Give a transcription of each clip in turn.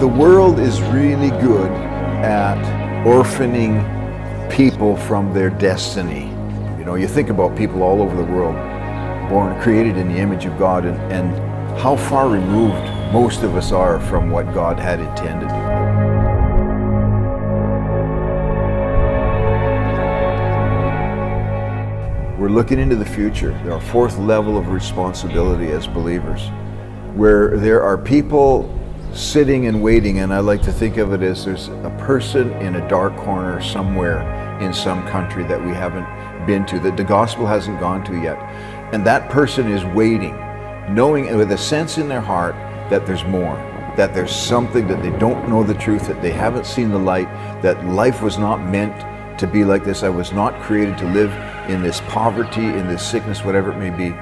The world is really good at orphaning people from their destiny. You know, you think about people all over the world, born, created in the image of God, and how far removed most of us are from what God had intended. We're looking into the future, our fourth level of responsibility as believers, where there are people sitting and waiting, and I like to think of it as there's a person in a dark corner somewhere in some country that we haven't been to, that the gospel hasn't gone to yet. And that person is waiting, knowing with a sense in their heart that there's more, that there's something, that they don't know the truth, that they haven't seen the light, that life was not meant to be like this. I was not created to live in this poverty, in this sickness, whatever it may be.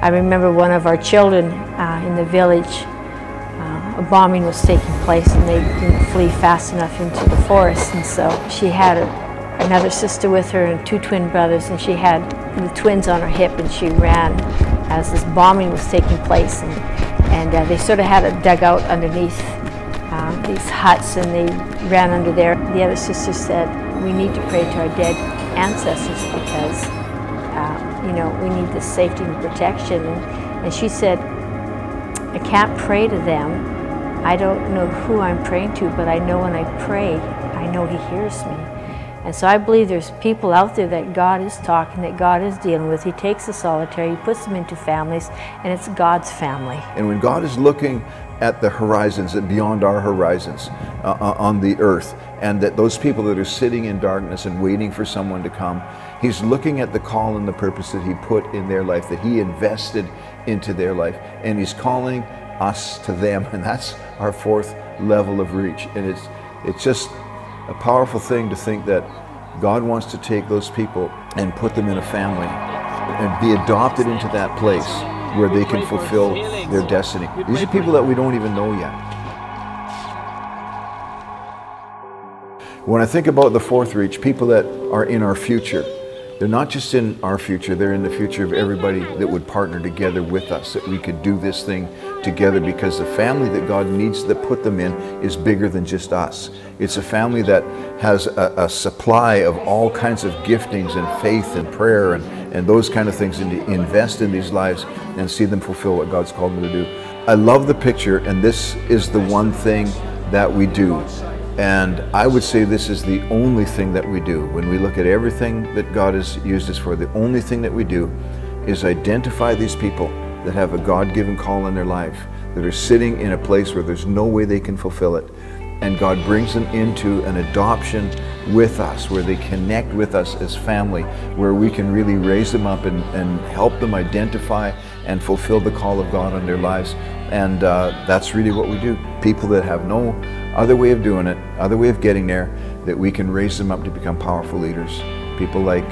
I remember one of our children in the village, a bombing was taking place and they didn't flee fast enough into the forest, and so she had another sister with her and two twin brothers, and she had the twins on her hip, and she ran as this bombing was taking place, and they sort of had a dugout underneath these huts, and they ran under there. The other sister said, "We need to pray to our dead ancestors because you know, we need the safety and protection." And she said, "I can't pray to them. I don't know who I'm praying to, but I know when I pray, I know He hears me." And so I believe there's people out there that God is talking, that God is dealing with. He takes the solitary, He puts them into families, and it's God's family. And when God is looking at the horizons and beyond our horizons on the earth, and that those people that are sitting in darkness and waiting for someone to come, He's looking at the call and the purpose that He put in their life, that He invested into their life, and He's calling us to them, and that's our fourth level of reach. And it's just a powerful thing to think that God wants to take those people and put them in a family and be adopted into that place where they can fulfill their destiny. These are people that we don't even know yet. When I think about the fourth reach, people that are in our future, they're not just in our future, they're in the future of everybody that would partner together with us, that we could do this thing together, because the family that God needs to put them in is bigger than just us. It's a family that has a supply of all kinds of giftings and faith and prayer and those kind of things, and to invest in these lives and see them fulfill what God's called them to do. I love the picture, and this is the one thing that we do. And I would say this is the only thing that we do. When we look at everything that God has used us for, the only thing that we do is identify these people that have a God-given call in their life, that are sitting in a place where there's no way they can fulfill it. And God brings them into an adoption with us, where they connect with us as family, where we can really raise them up and help them identify and fulfill the call of God on their lives. And that's really what we do. People that have no other way of doing it, other way of getting there, that we can raise them up to become powerful leaders. People like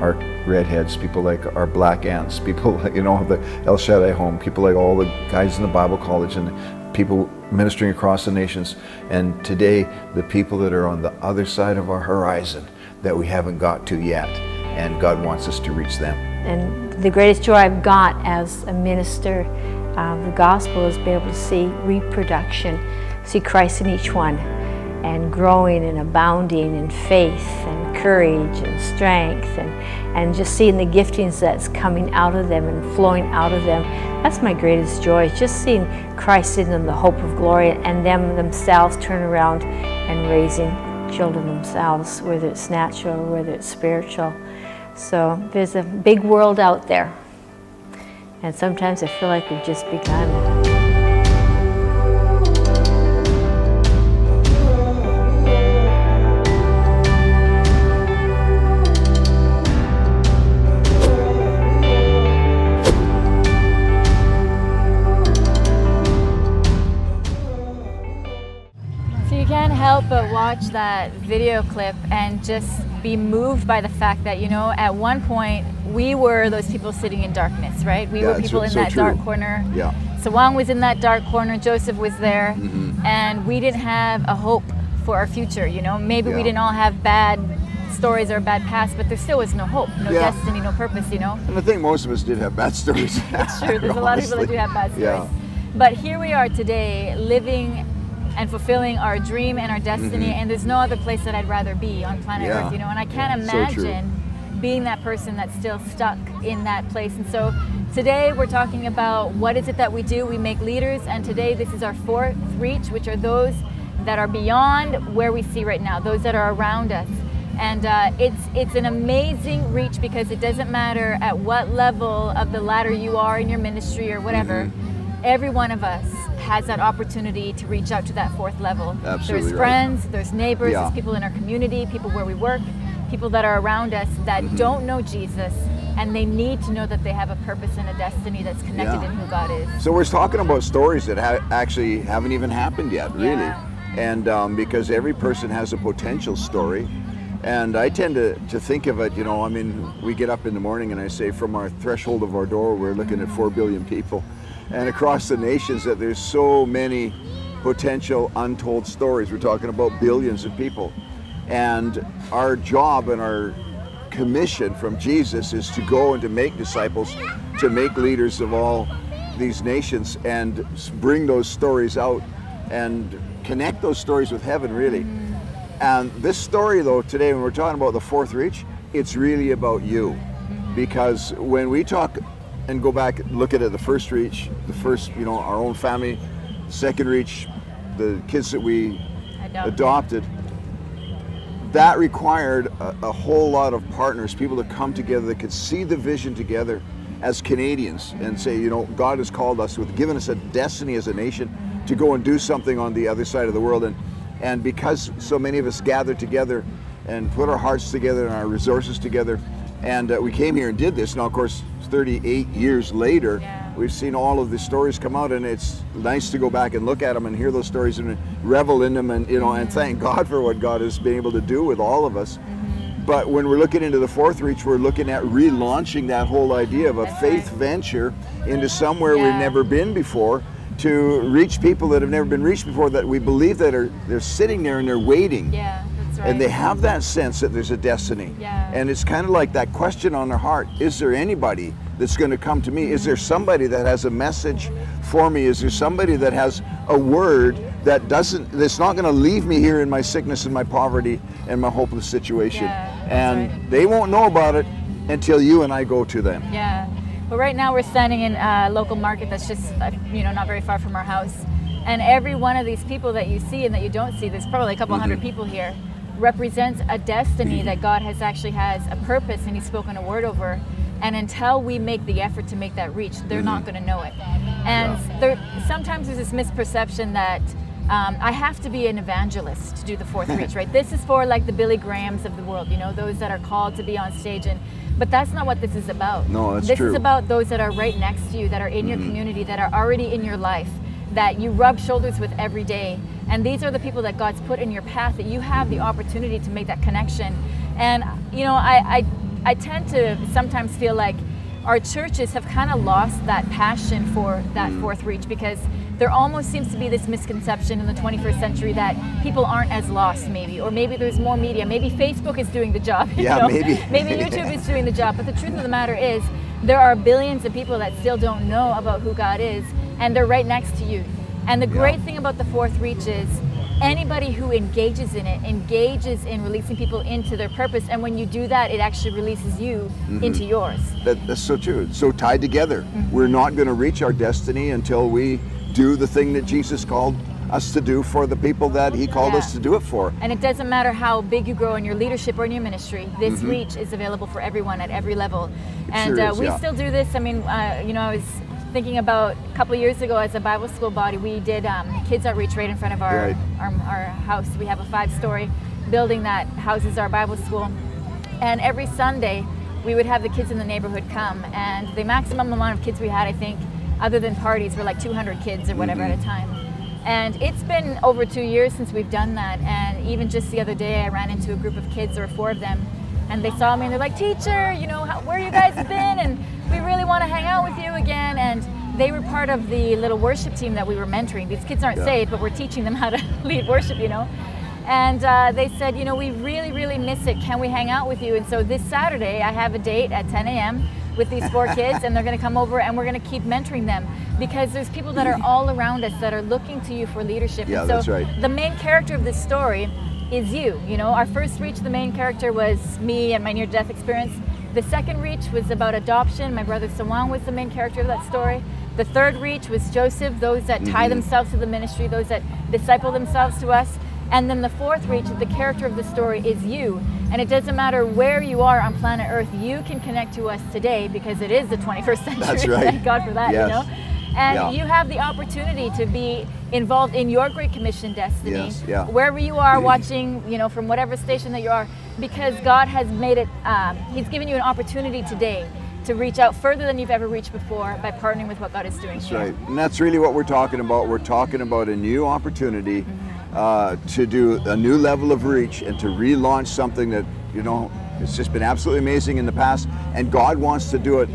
our redheads, people like our black ants, people like, you know, the El Shaddai home, people like all the guys in the Bible college, and people ministering across the nations. And today, the people that are on the other side of our horizon that we haven't got to yet, and God wants us to reach them. And the greatest joy I've got as a minister of the gospel is be able to see reproduction, see Christ in each one, and growing and abounding in faith and courage and strength, and just seeing the giftings that's coming out of them and flowing out of them. That's my greatest joy, just seeing Christ in them, the hope of glory, and them themselves turn around and raising children themselves, whether it's natural or whether it's spiritual. So there's a big world out there, and sometimes I feel like we've just begun. Can't help but watch that video clip and just be moved by the fact that, you know, at one point we were those people sitting in darkness, right? We were people in that dark corner. Yeah. Sawang was in that dark corner, Joseph was there, and we didn't have a hope for our future, you know? Maybe we didn't all have bad stories or a bad past, but there still was no hope, no destiny, no purpose, you know? And I think most of us did have bad stories. It's true, there's a lot of people that do have bad stories. But here we are today, living and fulfilling our dream and our destiny, and there's no other place that I'd rather be on planet Earth, you know, and I can't imagine being that person that's still stuck in that place. And so today we're talking about what is it that we do. We make leaders, and today this is our fourth reach, which are those that are beyond where we see right now, those that are around us. And it's an amazing reach, because it doesn't matter at what level of the ladder you are in your ministry or whatever, every one of us has that opportunity to reach out to that fourth level. Absolutely. There's friends, there's neighbors, there's people in our community, people where we work, people that are around us that don't know Jesus, and they need to know that they have a purpose and a destiny that's connected in who God is. So we're talking about stories that actually haven't even happened yet, really. And because every person has a potential story. And I tend to think of it, you know, I mean, we get up in the morning and I say from our threshold of our door, we're looking at 4 billion people. And across the nations that there's so many potential untold stories. We're talking about billions of people. And our job and our commission from Jesus is to go and to make disciples, to make leaders of all these nations, and bring those stories out and connect those stories with heaven, really. And this story, though, today when we're talking about the fourth reach, it's really about you. Because when we talk and go back and look at it, the first reach, the first, you know, our own family, second reach, the kids that we adopted, that required a whole lot of partners, people to come together that could see the vision together as Canadians and say, you know, God has called us, with given us a destiny as a nation to go and do something on the other side of the world. And because so many of us gathered together and put our hearts together and our resources together, and we came here and did this. Now, of course, 38 years later, we've seen all of the stories come out, and it's nice to go back and look at them and hear those stories and revel in them, and you know, and thank God for what God has been able to do with all of us. But when we're looking into the fourth reach, we're looking at relaunching that whole idea of a faith venture into somewhere we've never been before, to reach people that have never been reached before, that we believe that they're sitting there and they're waiting. And they have that sense that there's a destiny. And it's kind of like that question on their heart, is there anybody that's going to come to me? Is there somebody that has a message for me? Is there somebody that has a word that's not going to leave me here in my sickness and my poverty and my hopeless situation? And they won't know about it until you and I go to them. Well, right now we're standing in a local market that's just, you know, not very far from our house. And every one of these people that you see and that you don't see, there's probably a couple hundred people here, represents a destiny that God has a purpose, and He's spoken a word over. And until we make the effort to make that reach, they're not going to know it. And sometimes there's this misperception that I have to be an evangelist to do the fourth reach, right? This is for like the Billy Grahams of the world, you know, those that are called to be on stage. But that's not what this is about. No, that's true. This is about those that are right next to you, that are in your community, that are already in your life, that you rub shoulders with every day. And these are the people that God's put in your path, that you have the opportunity to make that connection. And, you know, I tend to sometimes feel like our churches have kind of lost that passion for that fourth reach, because there almost seems to be this misconception in the 21st century that people aren't as lost, maybe, or maybe there's more media. Maybe Facebook is doing the job. You know? Maybe YouTube is doing the job. But the truth of the matter is, there are billions of people that still don't know about who God is, and they're right next to you. And the great thing about the fourth reach is, anybody who engages in it engages in releasing people into their purpose, and when you do that, it actually releases you into yours. That's so true. It's so tied together. We're not going to reach our destiny until we do the thing that Jesus called us to do for the people that He called us to do it for. And it doesn't matter how big you grow in your leadership or in your ministry, this reach is available for everyone at every level. And we still do this. I mean, you know, I was thinking about a couple of years ago as a Bible school body, we did kids outreach right in front of our house. We have a 5-story building that houses our Bible school. And every Sunday, we would have the kids in the neighborhood come, and the maximum amount of kids we had, I think, other than parties, were like 200 kids or whatever at a time. And it's been over 2 years since we've done that. And even just the other day, I ran into a group of kids, there were 4 of them, and they saw me and they're like, "Teacher, you know, where you guys have been, and we really want to hang out with you again." And they were part of the little worship team that we were mentoring. These kids aren't saved, but we're teaching them how to lead worship, you know. And they said, "You know, we really, really miss it. Can we hang out with you?" And so this Saturday, I have a date at 10 a.m. with these 4 kids, and they're going to come over and we're going to keep mentoring them, because there's people that are all around us that are looking to you for leadership. Yeah, and so that's right. The main character of this story is you. You know, our first reach, the main character was me and my near-death experience. The second reach was about adoption. My brother Sawang was the main character of that story. The third reach was Joseph, those that tie themselves to the ministry, those that disciple themselves to us. And then the fourth reach, the character of the story, is you. And it doesn't matter where you are on planet Earth, you can connect to us today, because it is the 21st century. That's right. Thank God for that, yes. you know? And you have the opportunity to be involved in your Great Commission destiny, yes, yeah. wherever you are watching, you know, from whatever station that you are, because God has made it, He's given you an opportunity today to reach out further than you've ever reached before by partnering with what God is doing. That's right. And that's really what we're talking about. We're talking about a new opportunity to do a new level of reach and to relaunch something that, you know, it's just been absolutely amazing in the past, and God wants to do it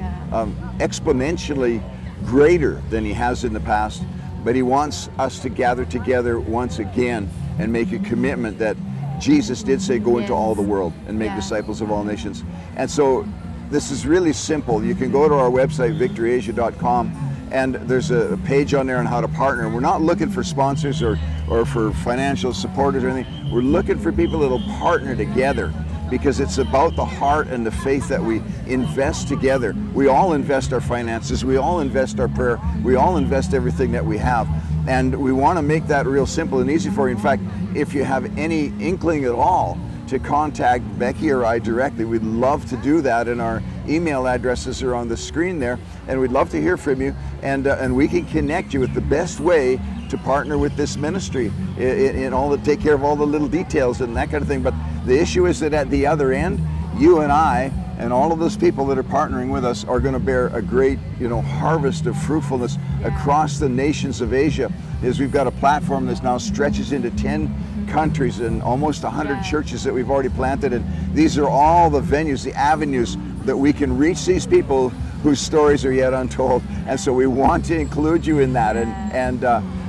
exponentially greater than He has in the past, but He wants us to gather together once again and make a commitment that Jesus did say, go into all the world and make disciples of all nations. And so this is really simple. You can go to our website, victoryasia.com, and there's a page on there on how to partner. We're not looking for sponsors or for financial supporters or anything. We're looking for people that'll partner together, because it's about the heart and the faith that we invest together. We all invest our finances, we all invest our prayer, we all invest everything that we have. And we want to make that real simple and easy for you. In fact, if you have any inkling at all to contact Becky or I directly, we'd love to do that, and our email addresses are on the screen there, and we'd love to hear from you, and we can connect you with the best way to partner with this ministry in all take care of all the little details and that kind of thing. But the issue is that at the other end, you and I and all of those people that are partnering with us are going to bear a great, you know, harvest of fruitfulness across the nations of Asia. Is we've got a platform that now stretches into 10 countries and almost 100 churches that we've already planted, and these are all the venues, the avenues that we can reach these people whose stories are yet untold. And so we want to include you in that, and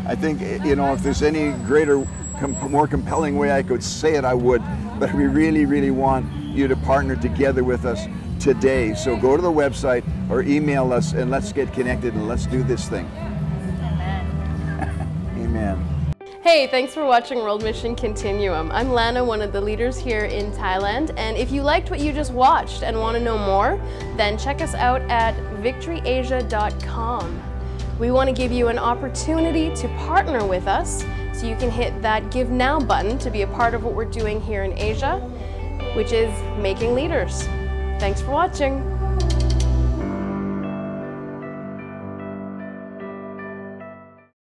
I think, you know, if there's any greater, more compelling way I could say it, I would, but we really, really want you to partner together with us today. So go to the website or email us, and let's get connected and let's do this thing. Amen. Amen. Hey, thanks for watching World Mission Continuum. I'm Lana, one of the leaders here in Thailand, and if you liked what you just watched and want to know more, then check us out at victoryasia.com. We want to give you an opportunity to partner with us, so you can hit that Give Now button to be a part of what we're doing here in Asia, which is making leaders. Thanks for watching.